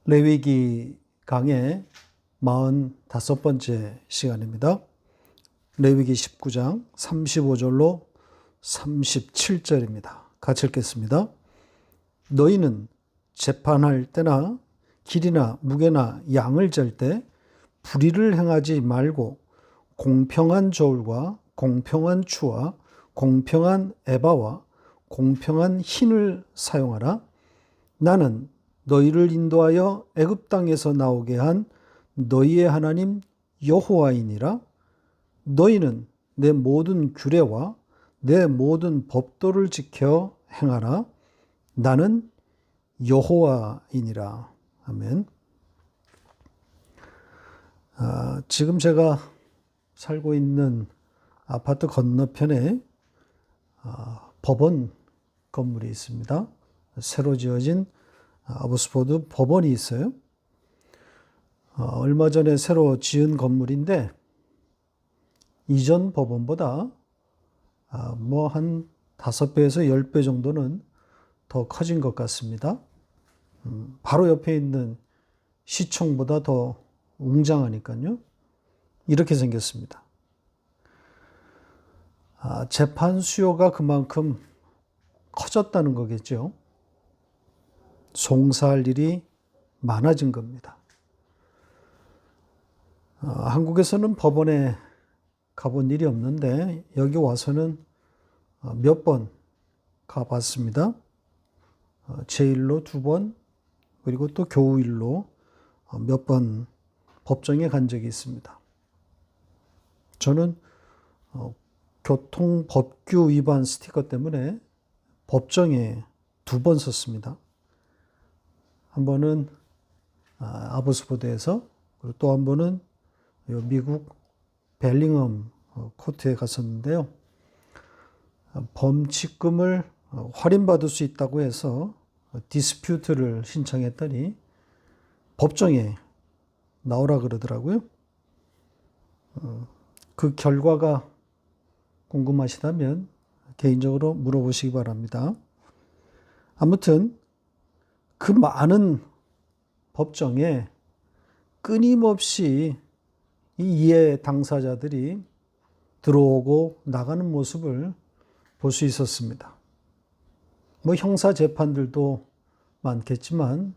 레위기 강의 45번째 시간입니다. 레위기 19장 35절로 37절입니다. 같이 읽겠습니다. 너희는 재판할 때나 길이나 무게나 양을 잴 때 불의를 행하지 말고 공평한 저울과 공평한 추와 공평한 에바와 공평한 흰을 사용하라. 나는 너희를 인도하여 애굽 땅에서 나오게 한 너희의 하나님 여호와이니라. 너희는 내 모든 규례와 내 모든 법도를 지켜 행하라. 나는 여호와이니라. 아멘. 지금 제가 살고 있는 아파트 건너편에 법원 건물이 있습니다. 새로 지어진 아보스포드 법원이 있어요. 얼마 전에 새로 지은 건물인데 이전 법원보다 한 5배에서 10배 정도는 더 커진 것 같습니다. 바로 옆에 있는 시청보다 더 웅장하니까요. 이렇게 생겼습니다. 재판 수요가 그만큼 커졌다는 거겠죠. 송사할 일이 많아진 겁니다. 한국에서는 법원에 가본 일이 없는데 여기 와서는 몇 번 가봤습니다. 제1로 2번, 그리고 또 교우일로 몇 번 법정에 간 적이 있습니다. 저는 교통법규 위반 스티커 때문에 법정에 2번 섰습니다. 한 번은 아보스포드에서, 그리고 또 한 번은 미국 벨링엄 코트에 갔었는데요. 범칙금을 할인받을 수 있다고 해서 디스퓨트를 신청했더니 법정에 나오라 그러더라고요. 그 결과가 궁금하시다면 개인적으로 물어보시기 바랍니다. 아무튼 그 많은 법정에 끊임없이 이 이해 당사자들이 들어오고 나가는 모습을 볼 수 있었습니다. 형사 재판들도 많겠지만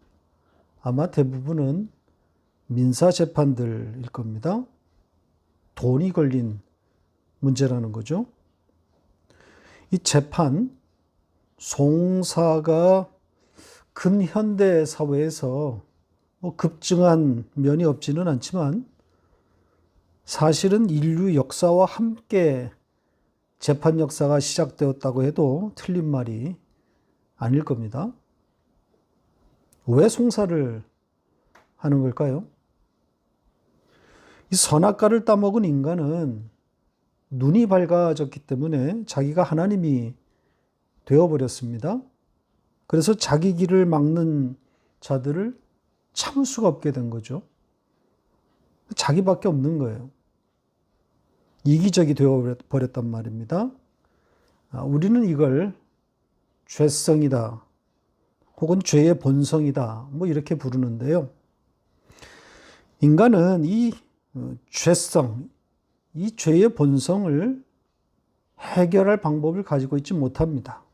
아마 대부분은 민사 재판들일 겁니다. 돈이 걸린 문제라는 거죠. 이 재판, 송사가 근현대 사회에서 급증한 면이 없지는 않지만 사실은 인류 역사와 함께 재판 역사가 시작되었다고 해도 틀린 말이 아닐 겁니다. 왜 송사를 하는 걸까요? 이 선악과를 따먹은 인간은 눈이 밝아졌기 때문에 자기가 하나님이 되어버렸습니다. 그래서 자기 길을 막는 자들을 참을 수가 없게 된 거죠. 자기밖에 없는 거예요. 이기적이 되어버렸단 말입니다. 우리는 이걸 죄성이다, 혹은 죄의 본성이다, 이렇게 부르는데요. 인간은 이 죄성, 이 죄의 본성을 해결할 방법을 가지고 있지 못합니다.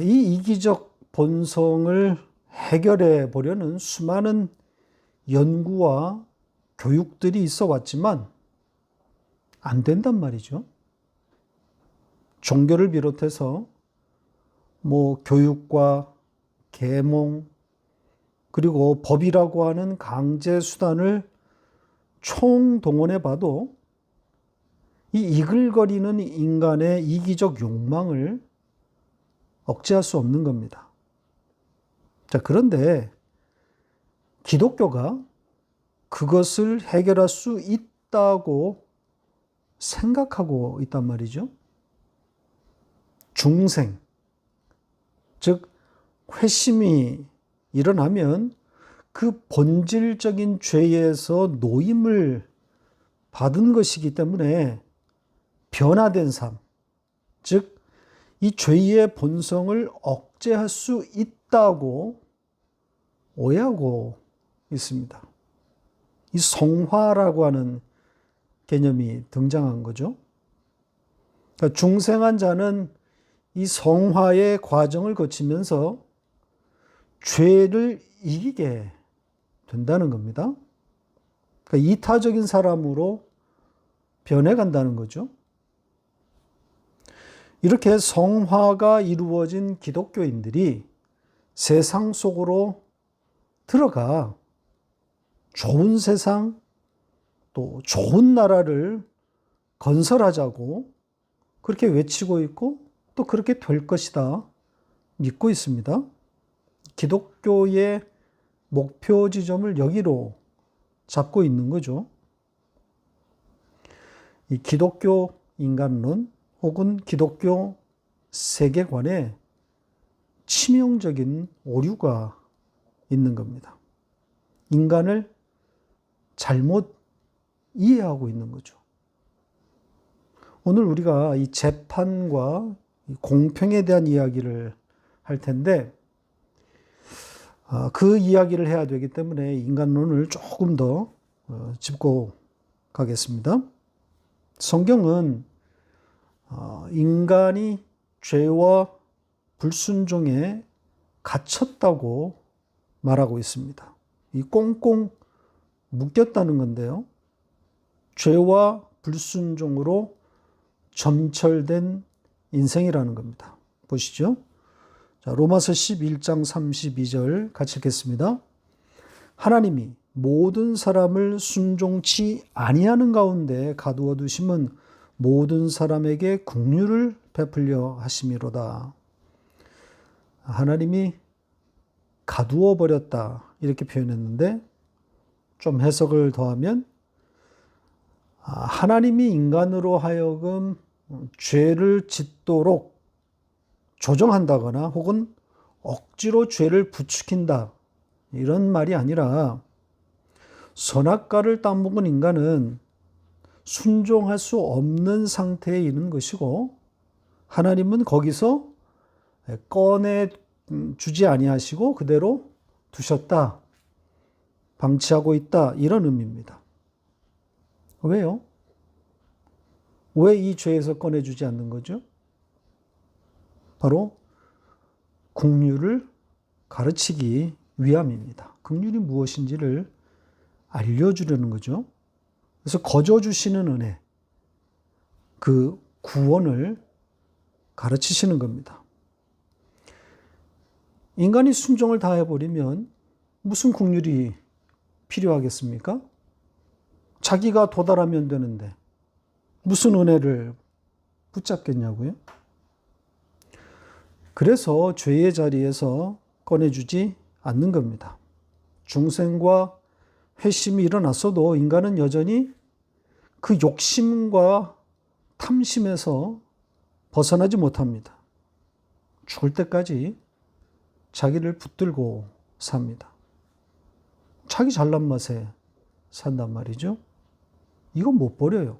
이 이기적 본성을 해결해 보려는 수많은 연구와 교육들이 있어 왔지만 안 된단 말이죠. 종교를 비롯해서 교육과 계몽, 그리고 법이라고 하는 강제 수단을 총동원해 봐도 이 이글거리는 인간의 이기적 욕망을 억제할 수 없는 겁니다. 그런데 기독교가 그것을 해결할 수 있다고 생각하고 있단 말이죠. 중생, 즉 회심이 일어나면 그 본질적인 죄에서 노임을 받은 것이기 때문에 변화된 삶, 즉 이 죄의 본성을 억제할 수 있다고 오해하고 있습니다. 이 성화라고 하는 개념이 등장한 거죠. 그러니까 중생한 자는 이 성화의 과정을 거치면서 죄를 이기게 된다는 겁니다. 그러니까 이타적인 사람으로 변해간다는 거죠. 이렇게 성화가 이루어진 기독교인들이 세상 속으로 들어가 좋은 세상, 또 좋은 나라를 건설하자고 그렇게 외치고 있고 또 그렇게 될 것이다 믿고 있습니다. 기독교의 목표 지점을 여기로 잡고 있는 거죠. 이 기독교 인간론 혹은 기독교 세계관에 치명적인 오류가 있는 겁니다. 인간을 잘못 이해하고 있는 거죠. 오늘 우리가 이 재판과 공평에 대한 이야기를 할 텐데 그 이야기를 해야 되기 때문에 인간론을 조금 더 짚고 가겠습니다. 성경은 인간이 죄와 불순종에 갇혔다고 말하고 있습니다. 이 꽁꽁 묶였다는 건데요. 죄와 불순종으로 점철된 인생이라는 겁니다. 보시죠. 자, 로마서 11장 32절 같이 읽겠습니다. 하나님이 모든 사람을 순종치 아니하는 가운데 가두어 두심은 모든 사람에게 긍휼을 베풀려 하심이로다. 하나님이 가두어 버렸다 이렇게 표현했는데 좀 해석을 더하면 하나님이 인간으로 하여금 죄를 짓도록 조정한다거나 혹은 억지로 죄를 부추긴다 이런 말이 아니라 선악과를 따먹은 인간은 순종할 수 없는 상태에 있는 것이고 하나님은 거기서 꺼내 주지 아니하시고 그대로 두셨다, 방치하고 있다 이런 의미입니다. 왜요? 왜 이 죄에서 꺼내주지 않는 거죠? 바로 긍휼을 가르치기 위함입니다. 긍휼이 무엇인지를 알려주려는 거죠. 그래서 거저 주시는 은혜, 그 구원을 가르치시는 겁니다. 인간이 순종을 다 해버리면 무슨 긍휼이 필요하겠습니까? 자기가 도달하면 되는데 무슨 은혜를 붙잡겠냐고요? 그래서 죄의 자리에서 꺼내주지 않는 겁니다. 중생과 회심이 일어났어도 인간은 여전히 그 욕심과 탐심에서 벗어나지 못합니다. 죽을 때까지 자기를 붙들고 삽니다. 자기 잘난 맛에 산단 말이죠. 이건 못 버려요.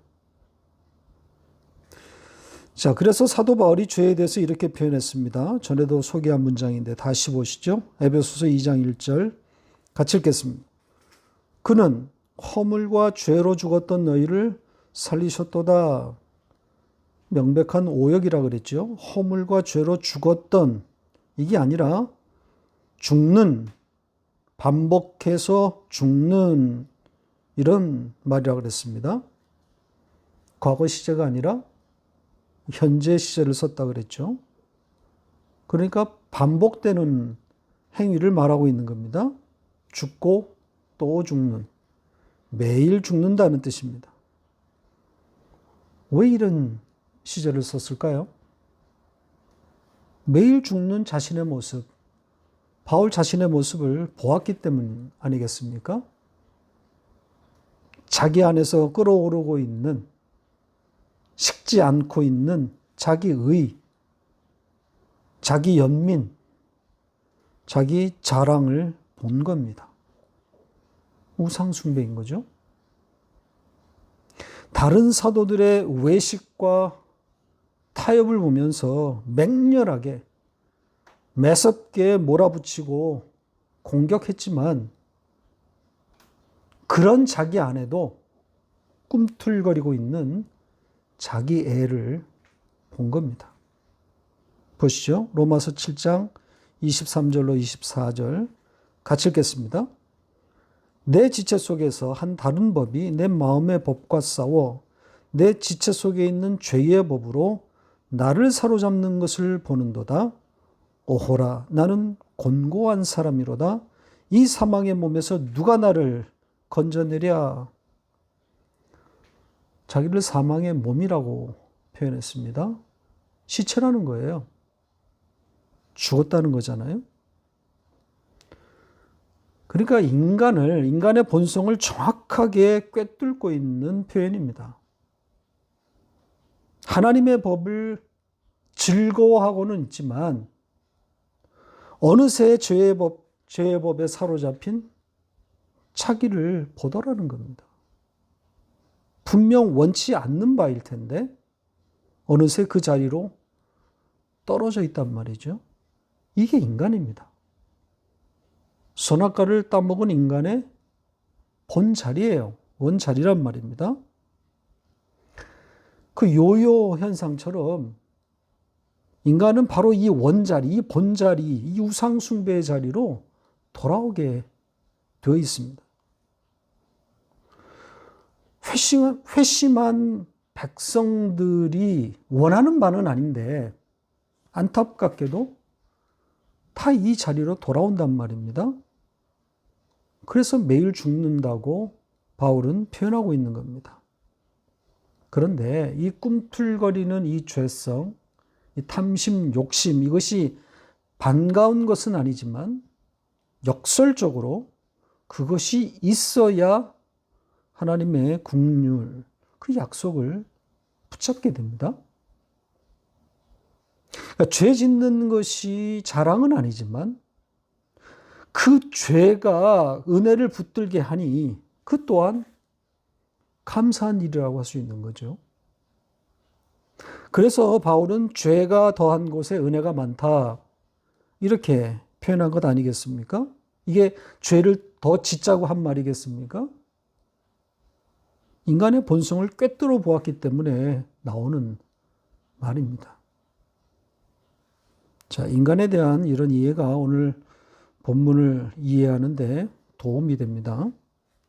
자, 그래서 사도 바울이 죄에 대해서 이렇게 표현했습니다. 전에도 소개한 문장인데 다시 보시죠. 에베소서 2장 1절 같이 읽겠습니다. 그는 허물과 죄로 죽었던 너희를 살리셨도다. 명백한 오역이라 그랬죠. 허물과 죄로 죽었던 이게 아니라 죽는, 반복해서 죽는 이런 말이라고 그랬습니다. 과거 시제가 아니라 현재 시제를 썼다 그랬죠. 그러니까 반복되는 행위를 말하고 있는 겁니다. 죽고 또 죽는, 매일 죽는다는 뜻입니다. 왜 이런 시제를 썼을까요? 매일 죽는 자신의 모습, 바울 자신의 모습을 보았기 때문 아니겠습니까? 자기 안에서 끓어오르고 있는, 식지 않고 있는 자기의, 자기 연민, 자기 자랑을 본 겁니다. 우상숭배인 거죠. 다른 사도들의 외식과 타협을 보면서 맹렬하게 매섭게 몰아붙이고 공격했지만 그런 자기 안에도 꿈틀거리고 있는 자기 애를 본 겁니다. 보시죠. 로마서 7장 23절로 24절 같이 읽겠습니다. 내 지체 속에서 한 다른 법이 내 마음의 법과 싸워 내 지체 속에 있는 죄의 법으로 나를 사로잡는 것을 보는도다. 오호라, 나는 곤고한 사람이로다. 이 사망의 몸에서 누가 나를 건져내랴. 자기를 사망의 몸이라고 표현했습니다. 시체라는 거예요. 죽었다는 거잖아요. 그러니까 인간의 본성을 정확하게 꿰뚫고 있는 표현입니다. 하나님의 법을 즐거워하고는 있지만 어느새 죄의 법에 사로잡힌 차기를 보더라는 겁니다. 분명 원치 않는 바일 텐데 어느새 그 자리로 떨어져 있단 말이죠. 이게 인간입니다. 선악과를 따먹은 인간의 본자리예요. 원자리란 말입니다. 그 요요 현상처럼 인간은 바로 이 원자리, 이 본자리, 이 우상숭배의 자리로 돌아오게 되어 있습니다. 회심한 백성들이 원하는 바는 아닌데 안타깝게도 다 이 자리로 돌아온단 말입니다. 그래서 매일 죽는다고 바울은 표현하고 있는 겁니다. 그런데 이 꿈틀거리는 이 죄성, 이 탐심, 욕심, 이것이 반가운 것은 아니지만 역설적으로 그것이 있어야 하나님의 긍휼, 그 약속을 붙잡게 됩니다. 그러니까 죄 짓는 것이 자랑은 아니지만 그 죄가 은혜를 붙들게 하니 그 또한 감사한 일이라고 할 수 있는 거죠. 그래서 바울은 죄가 더한 곳에 은혜가 많다 이렇게 표현한 것 아니겠습니까? 이게 죄를 더 짓자고 한 말이겠습니까? 인간의 본성을 꿰뚫어 보았기 때문에 나오는 말입니다. 자, 인간에 대한 이런 이해가 오늘 본문을 이해하는데 도움이 됩니다.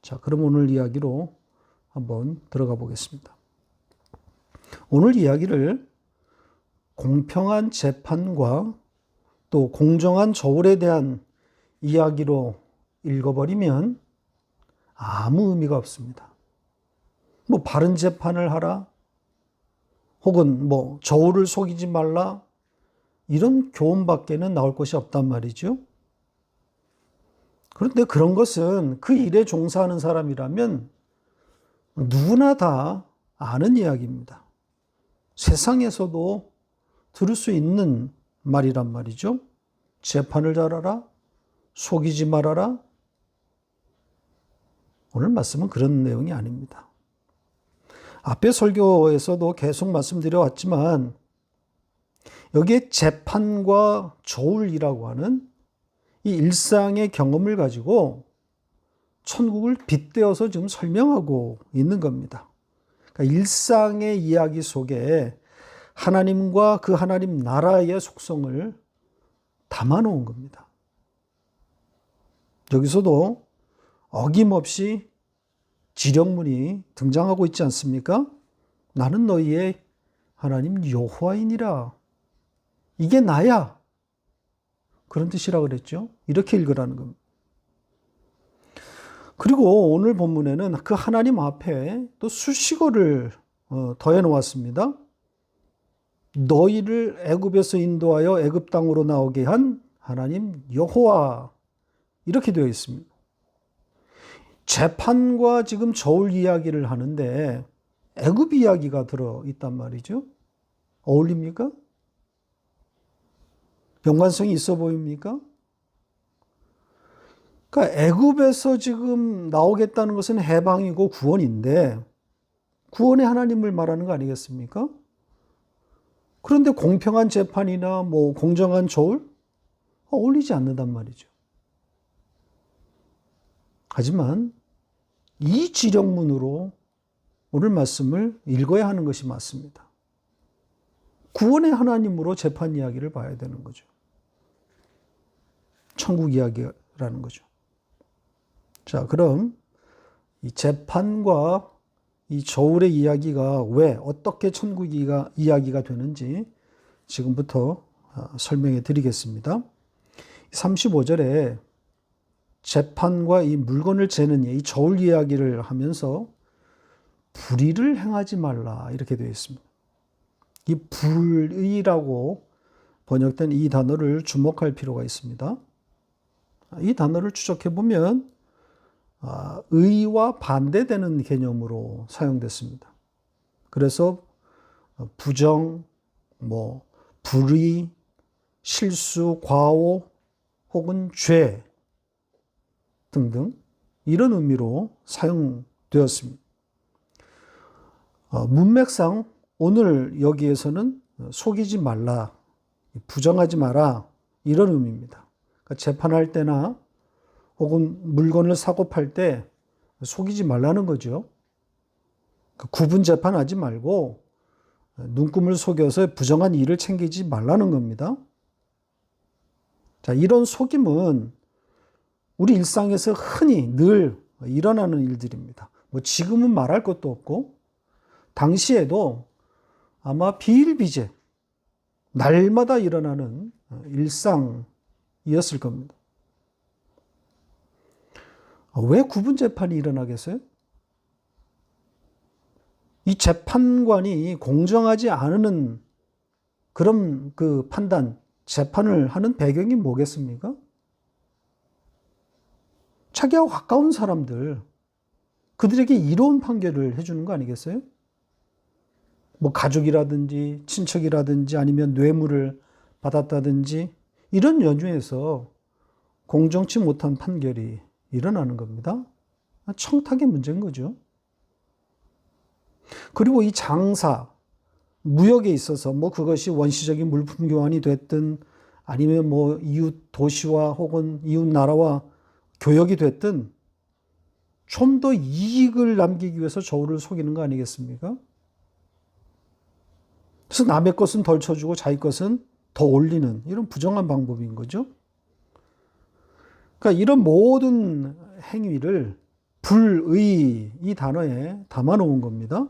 자, 그럼 오늘 이야기로 한번 들어가 보겠습니다. 오늘 이야기를 공평한 재판과 또 공정한 저울에 대한 이야기로 읽어버리면 아무 의미가 없습니다. 뭐 바른 재판을 하라, 혹은 뭐 저울을 속이지 말라, 이런 교훈밖에는 나올 것이 없단 말이죠. 그런데 그런 것은 그 일에 종사하는 사람이라면 누구나 다 아는 이야기입니다. 세상에서도 들을 수 있는 말이란 말이죠. 재판을 잘하라, 속이지 말아라. 오늘 말씀은 그런 내용이 아닙니다. 앞에 설교에서도 계속 말씀드려왔지만 여기에 재판과 저울이라고 하는 이 일상의 경험을 가지고 천국을 빗대어서 지금 설명하고 있는 겁니다. 그러니까 일상의 이야기 속에 하나님과 그 하나님 나라의 속성을 담아놓은 겁니다. 여기서도 어김없이 지령문이 등장하고 있지 않습니까? 나는 너희의 하나님 여호와이니라. 이게 나야. 그런 뜻이라 그랬죠. 이렇게 읽으라는 겁니다. 그리고 오늘 본문에는 그 하나님 앞에 또 수식어를 더해 놓았습니다. 너희를 애굽에서 인도하여 애굽 땅으로 나오게 한 하나님 여호와, 이렇게 되어 있습니다. 재판과 지금 저울 이야기를 하는데 애굽 이야기가 들어 있단 말이죠. 어울립니까? 연관성이 있어 보입니까? 그러니까 애굽에서 지금 나오겠다는 것은 해방이고 구원인데 구원의 하나님을 말하는 거 아니겠습니까? 그런데 공평한 재판이나 뭐 공정한 저울 어울리지 않는단 말이죠. 하지만 이 지령문으로 오늘 말씀을 읽어야 하는 것이 맞습니다. 구원의 하나님으로 재판 이야기를 봐야 되는 거죠. 천국 이야기라는 거죠. 자, 그럼 이 재판과 이 저울의 이야기가 왜 어떻게 천국 이야기가 되는지 지금부터 설명해 드리겠습니다. 35절에 재판과 이 물건을 재는 이 저울 이야기를 하면서 불의를 행하지 말라 이렇게 되어 있습니다. 이 불의라고 번역된 이 단어를 주목할 필요가 있습니다. 이 단어를 추적해 보면 의와 반대되는 개념으로 사용됐습니다. 그래서 부정, 불의, 실수, 과오 혹은 죄 등등 이런 의미로 사용되었습니다. 문맥상 오늘 여기에서는 속이지 말라, 부정하지 마라 이런 의미입니다. 그러니까 재판할 때나 혹은 물건을 사고 팔 때 속이지 말라는 거죠. 구분 재판하지 말고 눈금을 속여서 부정한 이를 챙기지 말라는 겁니다. 자, 이런 속임은 우리 일상에서 흔히 늘 일어나는 일들입니다. 지금은 말할 것도 없고 당시에도 아마 비일비재 날마다 일어나는 일상이었을 겁니다. 왜 구분 재판이 일어나겠어요? 이 재판관이 공정하지 않은 그런 그 판단, 재판을 하는 배경이 뭐겠습니까? 자기와 가까운 사람들, 그들에게 이로운 판결을 해주는 거 아니겠어요? 가족이라든지 친척이라든지 아니면 뇌물을 받았다든지 이런 연유에서 공정치 못한 판결이 일어나는 겁니다. 청탁의 문제인 거죠. 그리고 이 장사, 무역에 있어서 그것이 원시적인 물품 교환이 됐든 아니면 이웃 도시와 혹은 이웃 나라와 교역이 됐든 좀 더 이익을 남기기 위해서 저울을 속이는 거 아니겠습니까? 그래서 남의 것은 덜 쳐주고 자기 것은 더 올리는 이런 부정한 방법인 거죠. 그러니까 이런 모든 행위를 불의 이 단어에 담아놓은 겁니다.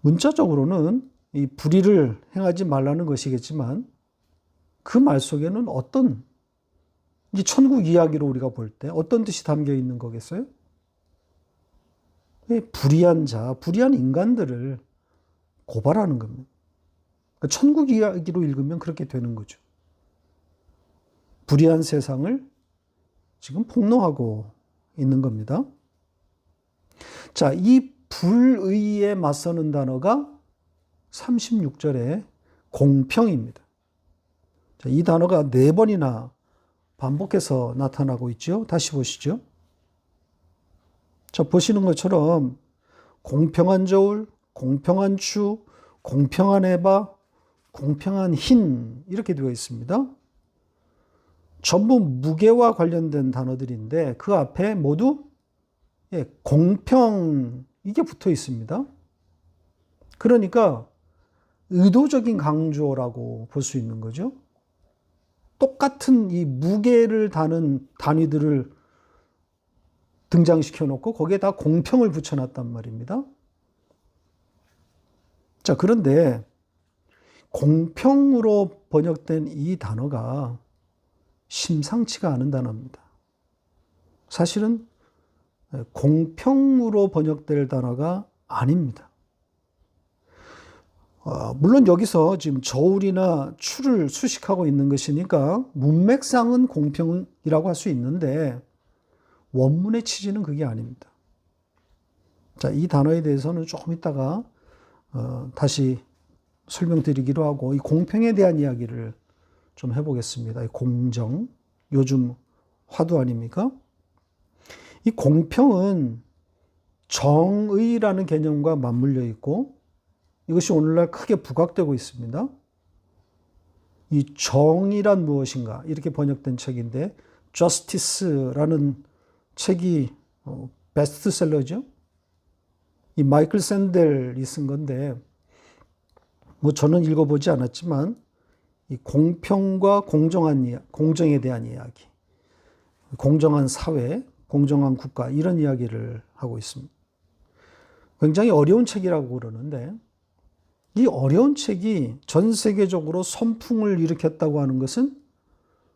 문자적으로는 이 불의를 행하지 말라는 것이겠지만 그 말 속에는 어떤 이 천국 이야기로 우리가 볼 때 어떤 뜻이 담겨 있는 거겠어요? 불의한 자, 불의한 인간들을 고발하는 겁니다. 그러니까 천국 이야기로 읽으면 그렇게 되는 거죠. 불의한 세상을 지금 폭로하고 있는 겁니다. 자, 이 불의에 맞서는 단어가 36절에 공평입니다. 자, 이 단어가 4번이나 반복해서 나타나고 있죠. 다시 보시죠. 자, 보시는 것처럼 공평한 저울, 공평한 추, 공평한 에바, 공평한 흰 이렇게 되어 있습니다. 전부 무게와 관련된 단어들인데 그 앞에 모두 공평 이게 붙어 있습니다. 그러니까 의도적인 강조라고 볼 수 있는 거죠. 똑같은 이 무게를 다는 단위들을 등장시켜 놓고 거기에다 공평을 붙여놨단 말입니다. 자, 그런데 공평으로 번역된 이 단어가 심상치가 않은 단어입니다. 사실은 공평으로 번역될 단어가 아닙니다. 물론 여기서 지금 저울이나 추를 수식하고 있는 것이니까 문맥상은 공평이라고 할 수 있는데 원문의 취지는 그게 아닙니다. 자, 이 단어에 대해서는 조금 이따가 다시 설명드리기로 하고 이 공평에 대한 이야기를 좀 해보겠습니다. 이 공정, 요즘 화두 아닙니까? 이 공평은 정의라는 개념과 맞물려 있고 이것이 오늘날 크게 부각되고 있습니다. 이 정의란 무엇인가 이렇게 번역된 책인데 Justice라는 책이 베스트셀러죠. 이 마이클 샌델이 쓴 건데, 뭐 저는 읽어보지 않았지만, 이 공평과 공정에 대한 이야기, 공정한 사회, 공정한 국가, 이런 이야기를 하고 있습니다. 굉장히 어려운 책이라고 그러는데, 이 어려운 책이 전 세계적으로 선풍을 일으켰다고 하는 것은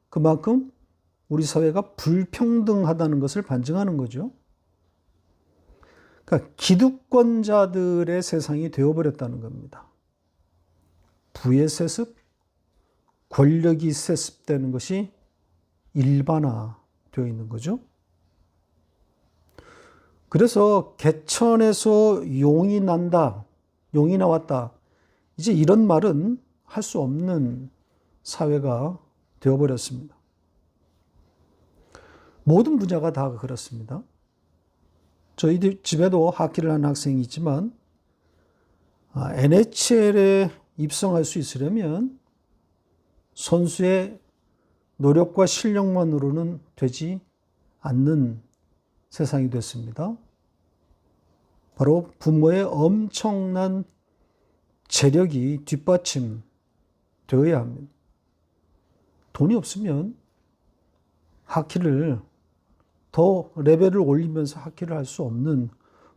그만큼 우리 사회가 불평등하다는 것을 반증하는 거죠. 그러니까 기득권자들의 세상이 되어버렸다는 겁니다. 부의 세습, 권력이 세습되는 것이 일반화되어 있는 거죠. 그래서 개천에서 용이 난다, 용이 나왔다, 이제 이런 말은 할 수 없는 사회가 되어버렸습니다. 모든 분야가 다 그렇습니다. 저희 집에도 하키를 하는 학생이 있지만 NHL에 입성할 수 있으려면 선수의 노력과 실력만으로는 되지 않는 세상이 됐습니다. 바로 부모의 엄청난 재력이 뒷받침되어야 합니다. 돈이 없으면 하키를 더 레벨을 올리면서 하키를 할 수 없는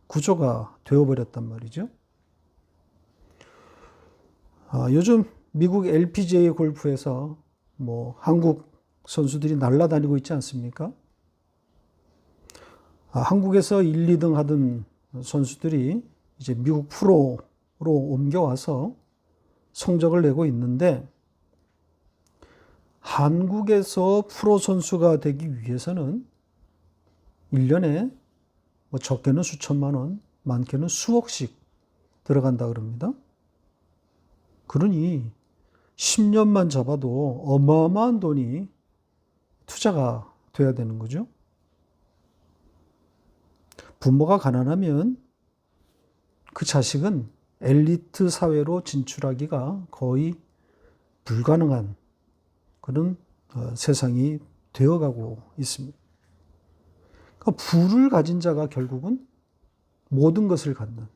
구조가 되어버렸단 말이죠. 요즘 미국 LPGA 골프에서 뭐 한국 선수들이 날아다니고 있지 않습니까? 한국에서 1, 2등 하던 선수들이 이제 미국 프로로 옮겨와서 성적을 내고 있는데, 한국에서 프로 선수가 되기 위해서는 1년에 뭐 적게는 수천만 원, 많게는 수억씩 들어간다 그럽니다. 그러니 10년만 잡아도 어마어마한 돈이 투자가 돼야 되는 거죠. 부모가 가난하면 그 자식은 엘리트 사회로 진출하기가 거의 불가능한 그런 세상이 되어가고 있습니다. 그러니까 부를 가진 자가 결국은 모든 것을 갖는,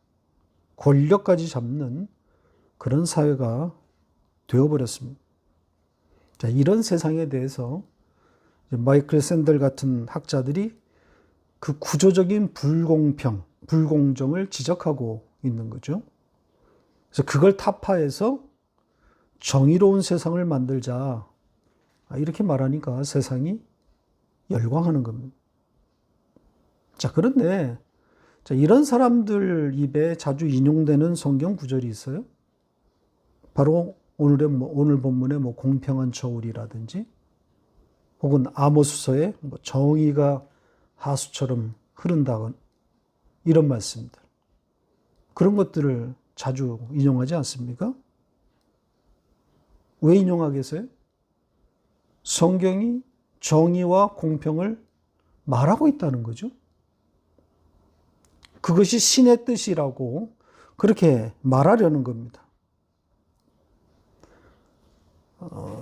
권력까지 잡는 그런 사회가 되어버렸습니다. 자, 이런 세상에 대해서 마이클 샌델 같은 학자들이 그 구조적인 불공평, 불공정을 지적하고 있는 거죠. 그래서 그걸 타파해서 정의로운 세상을 만들자, 이렇게 말하니까 세상이 열광하는 겁니다. 자, 그런데 이런 사람들 입에 자주 인용되는 성경 구절이 있어요. 바로 오늘 본문의 공평한 저울이라든지, 혹은 아모스서의 정의가 하수처럼 흐른다건, 이런 말씀들, 그런 것들을 자주 인용하지 않습니까? 왜 인용하겠어요? 성경이 정의와 공평을 말하고 있다는 거죠. 그것이 신의 뜻이라고 그렇게 말하려는 겁니다.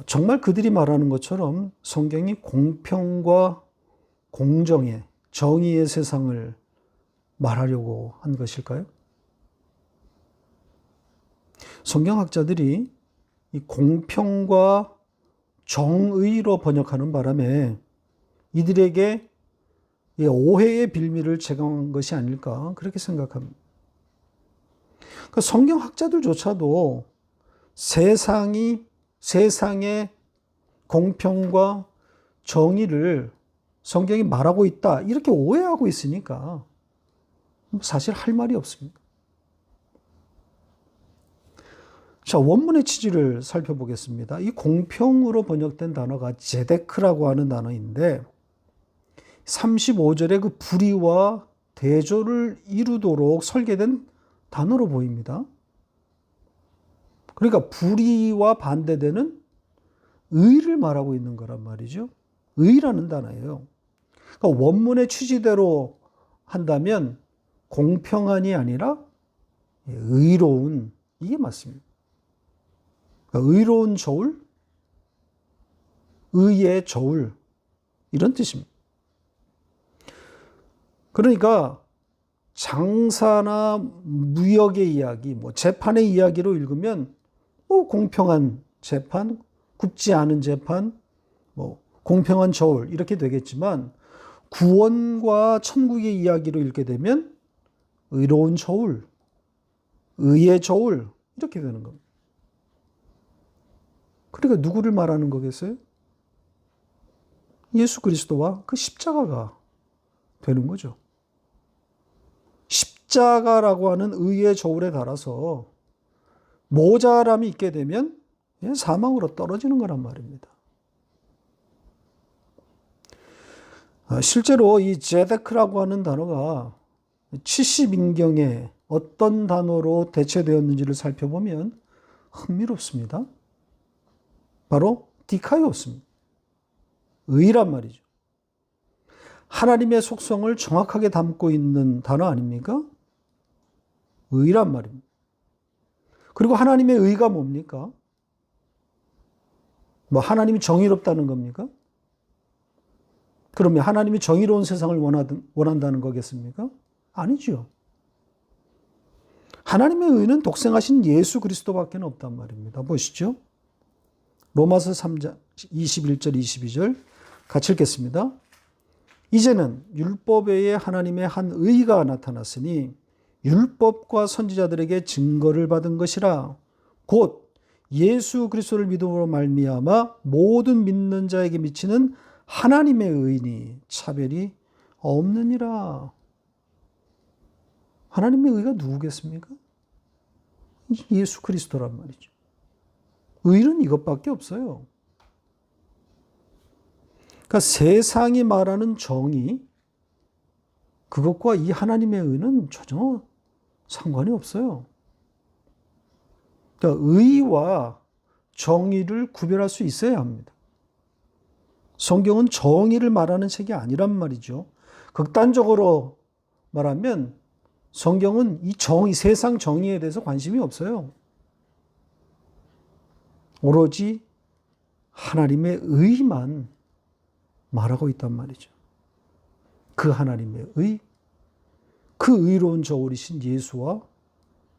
정말 그들이 말하는 것처럼 성경이 공평과 공정의, 정의의 세상을 말하려고 한 것일까요? 성경학자들이 이 공평과 정의로 번역하는 바람에 이들에게 오해의 빌미를 제공한 것이 아닐까, 그렇게 생각합니다. 그러니까 성경학자들조차도 세상의 공평과 정의를 성경이 말하고 있다, 이렇게 오해하고 있으니까 사실 할 말이 없습니다. 자, 원문의 취지를 살펴보겠습니다. 이 공평으로 번역된 단어가 제데크라고 하는 단어인데, 35절에 그 불의와 대조를 이루도록 설계된 단어로 보입니다. 그러니까 불의와 반대되는 의를 말하고 있는 거란 말이죠. 의라는 단어예요. 그러니까 원문의 취지대로 한다면 공평한이 아니라 의로운, 이게 맞습니다. 그러니까 의로운 저울, 의의 저울, 이런 뜻입니다. 그러니까 장사나 무역의 이야기, 재판의 이야기로 읽으면 공평한 재판, 굽지 않은 재판, 공평한 저울 이렇게 되겠지만 구원과 천국의 이야기로 읽게 되면 의로운 저울, 의의 저울 이렇게 되는 겁니다. 그러니까 누구를 말하는 거겠어요? 예수 그리스도와 그 십자가가 되는 거죠. 십자가라고 하는 의의 저울에 달아서 모자람이 있게 되면 사망으로 떨어지는 거란 말입니다. 실제로 이 제데크라고 하는 단어가 70인경에 어떤 단어로 대체되었는지를 살펴보면 흥미롭습니다. 바로 디카이오스입니다. 의란 말이죠. 하나님의 속성을 정확하게 담고 있는 단어 아닙니까? 의란 말입니다. 그리고 하나님의 의가 뭡니까? 하나님이 정의롭다는 겁니까? 그러면 하나님이 정의로운 세상을 원한다는 거겠습니까? 아니죠. 하나님의 의는 독생하신 예수 그리스도밖에 없단 말입니다. 보시죠. 로마서 3장 21절 22절 같이 읽겠습니다. 이제는 율법 외에 하나님의 한 의가 나타났으니 율법과 선지자들에게 증거를 받은 것이라 곧 예수 그리스도를 믿음으로 말미암아 모든 믿는 자에게 미치는 하나님의 의니 차별이 없느니라. 하나님의 의가 누구겠습니까? 예수 그리스도란 말이죠. 의는 이것밖에 없어요. 그러니까 세상이 말하는 정의, 그것과 이 하나님의 의는 전혀 상관이 없어요. 그러니까 의와 정의를 구별할 수 있어야 합니다. 성경은 정의를 말하는 책이 아니란 말이죠. 극단적으로 말하면 성경은 이 정의, 세상 정의에 대해서 관심이 없어요. 오로지 하나님의 의만 말하고 있단 말이죠. 그 하나님의 의, 그 의로운 저울이신 예수와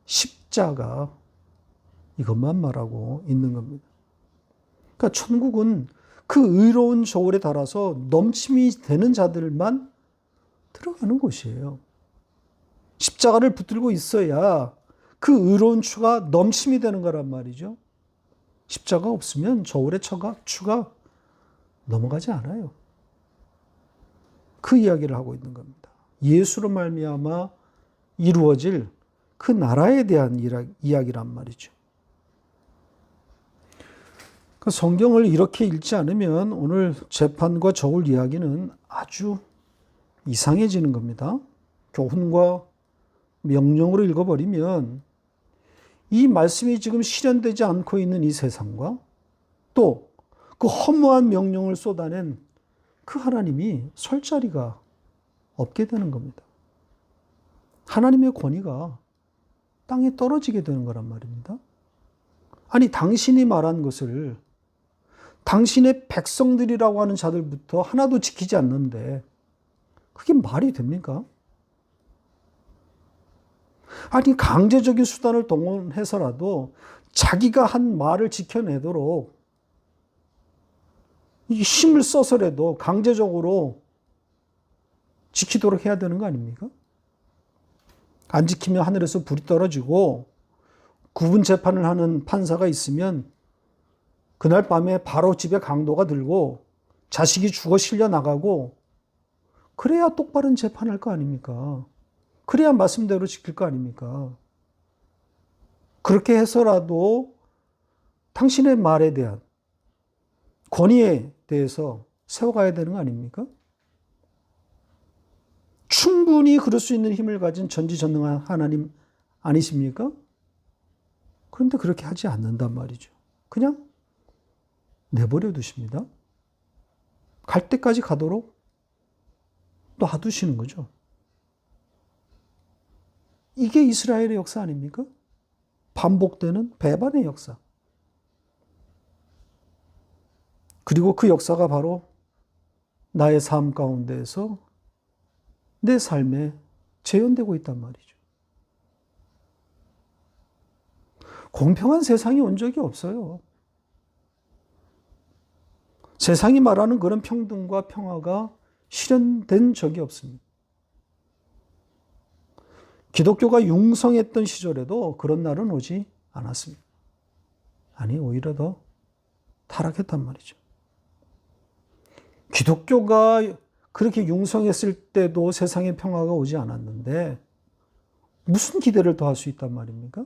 십자가 이것만 말하고 있는 겁니다. 그러니까 천국은 그 의로운 저울에 달아서 넘침이 되는 자들만 들어가는 곳이에요. 십자가를 붙들고 있어야 그 의로운 추가 넘침이 되는 거란 말이죠. 십자가 없으면 저울의 추가 넘어가지 않아요. 그 이야기를 하고 있는 겁니다. 예수로 말미암아 이루어질 그 나라에 대한 이야기란 말이죠. 성경을 이렇게 읽지 않으면 오늘 재판과 저울 이야기는 아주 이상해지는 겁니다. 교훈과 명령으로 읽어버리면 이 말씀이 지금 실현되지 않고 있는 이 세상과 또 그 허무한 명령을 쏟아낸 그 하나님이 설 자리가 없게 되는 겁니다. 하나님의 권위가 땅에 떨어지게 되는 거란 말입니다. 아니, 당신이 말한 것을 당신의 백성들이라고 하는 자들부터 하나도 지키지 않는데 그게 말이 됩니까? 아니, 강제적인 수단을 동원해서라도 자기가 한 말을 지켜내도록 힘을 써서라도 강제적으로 지키도록 해야 되는 거 아닙니까? 안 지키면 하늘에서 불이 떨어지고 구분 재판을 하는 판사가 있으면 그날 밤에 바로 집에 강도가 들고 자식이 죽어 실려 나가고 그래야 똑바른 재판할 거 아닙니까? 그래야 말씀대로 지킬 거 아닙니까? 그렇게 해서라도 당신의 말에 대한 권위에 대해서 세워가야 되는 거 아닙니까? 충분히 그럴 수 있는 힘을 가진 전지전능한 하나님 아니십니까? 그런데 그렇게 하지 않는단 말이죠. 그냥 내버려 두십니다. 갈 때까지 가도록 놔두시는 거죠. 이게 이스라엘의 역사 아닙니까? 반복되는 배반의 역사. 그리고 그 역사가 바로 나의 삶 가운데에서 내 삶에 재현되고 있단 말이죠. 공평한 세상이 온 적이 없어요. 세상이 말하는 그런 평등과 평화가 실현된 적이 없습니다. 기독교가 융성했던 시절에도 그런 날은 오지 않았습니다. 아니, 오히려 더 타락했단 말이죠. 기독교가 그렇게 융성했을 때도 세상에 평화가 오지 않았는데 무슨 기대를 더 할 수 있단 말입니까?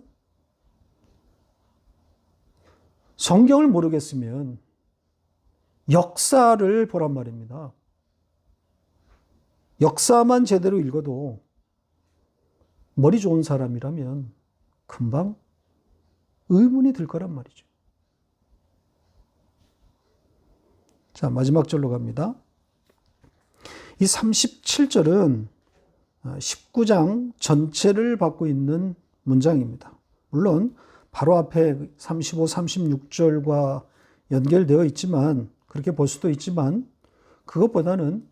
성경을 모르겠으면 역사를 보란 말입니다. 역사만 제대로 읽어도 머리 좋은 사람이라면 금방 의문이 들 거란 말이죠. 자, 마지막 절로 갑니다. 이 37절은 19장 전체를 받고 있는 문장입니다. 물론 바로 앞에 35, 36절과 연결되어 있지만, 그렇게 볼 수도 있지만, 그것보다는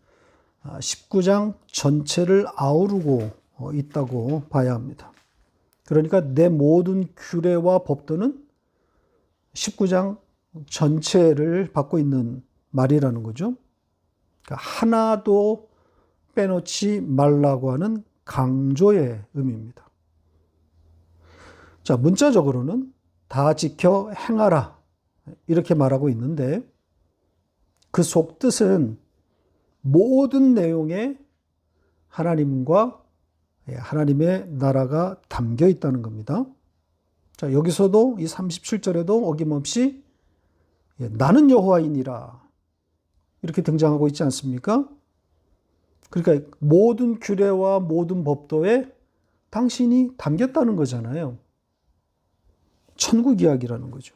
19장 전체를 아우르고 있다고 봐야 합니다. 그러니까 내 모든 규례와 법도는 19장 전체를 받고 있는 말이라는 거죠. 그러니까 하나도 빼놓지 말라고 하는 강조의 의미입니다. 자, 문자적으로는 다 지켜 행하라 이렇게 말하고 있는데 그 속뜻은 모든 내용에 하나님과 하나님의 나라가 담겨 있다는 겁니다. 자, 여기서도 이 37절에도 어김없이 나는 여호와이니라 이렇게 등장하고 있지 않습니까? 그러니까 모든 규례와 모든 법도에 당신이 담겼다는 거잖아요. 천국 이야기라는 거죠.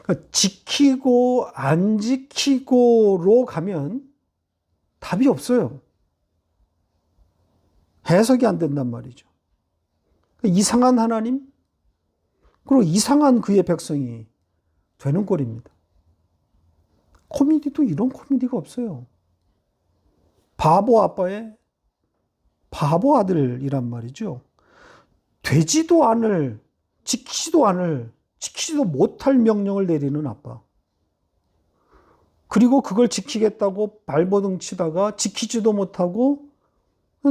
그러니까 지키고 안 지키고로 가면 답이 없어요. 해석이 안 된단 말이죠. 이상한 하나님, 그리고 이상한 그의 백성이 되는 꼴입니다. 코미디도 이런 코미디가 없어요. 바보 아빠의 바보 아들이란 말이죠. 되지도 않을, 지키지도 못할 명령을 내리는 아빠. 그리고 그걸 지키겠다고 발버둥 치다가 지키지도 못하고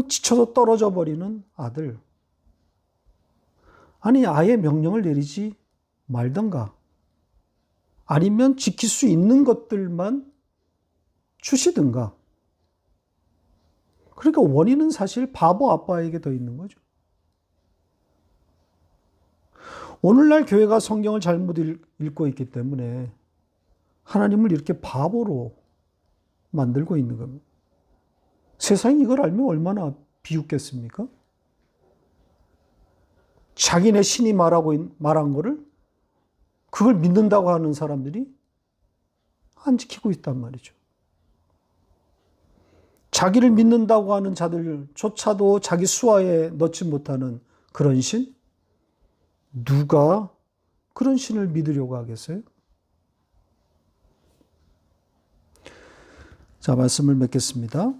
지쳐서 떨어져 버리는 아들. 아니, 아예 명령을 내리지 말던가. 아니면 지킬 수 있는 것들만 주시든가. 그러니까 원인은 사실 바보 아빠에게 더 있는 거죠. 오늘날 교회가 성경을 잘못 읽고 있기 때문에 하나님을 이렇게 바보로 만들고 있는 겁니다. 세상이 이걸 알면 얼마나 비웃겠습니까? 자기네 신이 말한 거를 그걸 믿는다고 하는 사람들이 안 지키고 있단 말이죠. 자기를 믿는다고 하는 자들조차도 자기 수하에 넣지 못하는 그런 신? 누가 그런 신을 믿으려고 하겠어요? 자, 말씀을 맺겠습니다.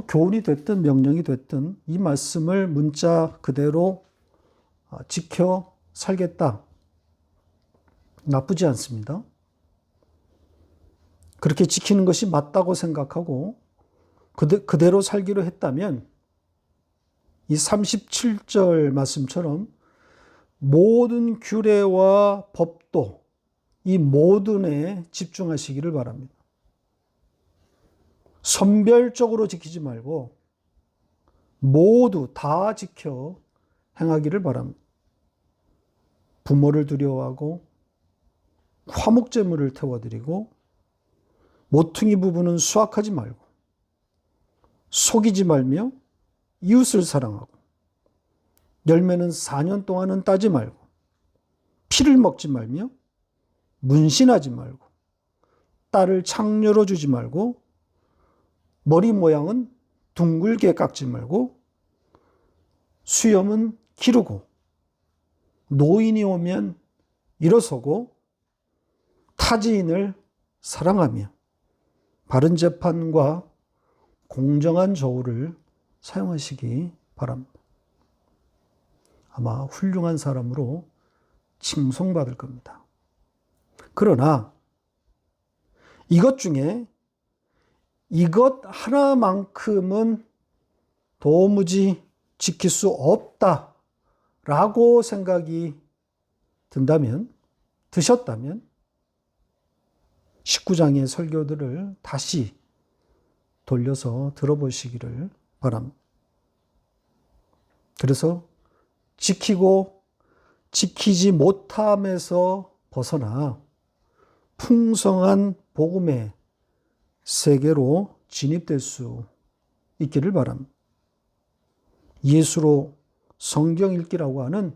교훈이 됐든 명령이 됐든 이 말씀을 문자 그대로 지켜 살겠다. 나쁘지 않습니다. 그렇게 지키는 것이 맞다고 생각하고 그대로 살기로 했다면 이 37절 말씀처럼 모든 규례와 법도 이 모든에 집중하시기를 바랍니다. 선별적으로 지키지 말고 모두 다 지켜 행하기를 바랍니다. 부모를 두려워하고 화목제물을 태워드리고 모퉁이 부부는 수확하지 말고 속이지 말며 이웃을 사랑하고 열매는 4년 동안은 따지 말고 피를 먹지 말며 문신하지 말고 딸을 창녀로 주지 말고 머리 모양은 둥글게 깎지 말고 수염은 기르고 노인이 오면 일어서고 타지인을 사랑하며 바른 재판과 공정한 저울을 사용하시기 바랍니다. 아마 훌륭한 사람으로 칭송받을 겁니다. 그러나 이것 중에 이것 하나만큼은 도무지 지킬 수 없다라고 생각이 드셨다면 19장의 설교들을 다시 돌려서 들어보시기를 바랍니다. 그래서 지키고 지키지 못함에서 벗어나 풍성한 복음의 세계로 진입될 수 있기를 바랍니다. 예수로 성경 읽기라고 하는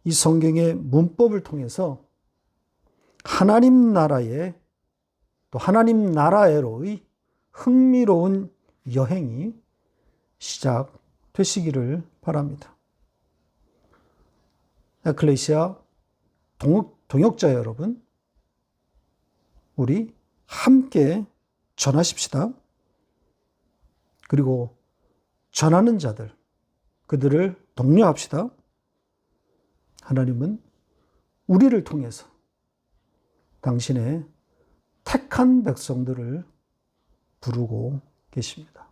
이 성경의 문법을 통해서 하나님 나라의 또 하나님 나라에로의 흥미로운 여행이 시작되시기를 바랍니다. 에클레시아 동역자 여러분, 우리 함께 전하십시다. 그리고 전하는 자들, 그들을 독려합시다. 하나님은 우리를 통해서 당신의 택한 백성들을 부르고 계십니다.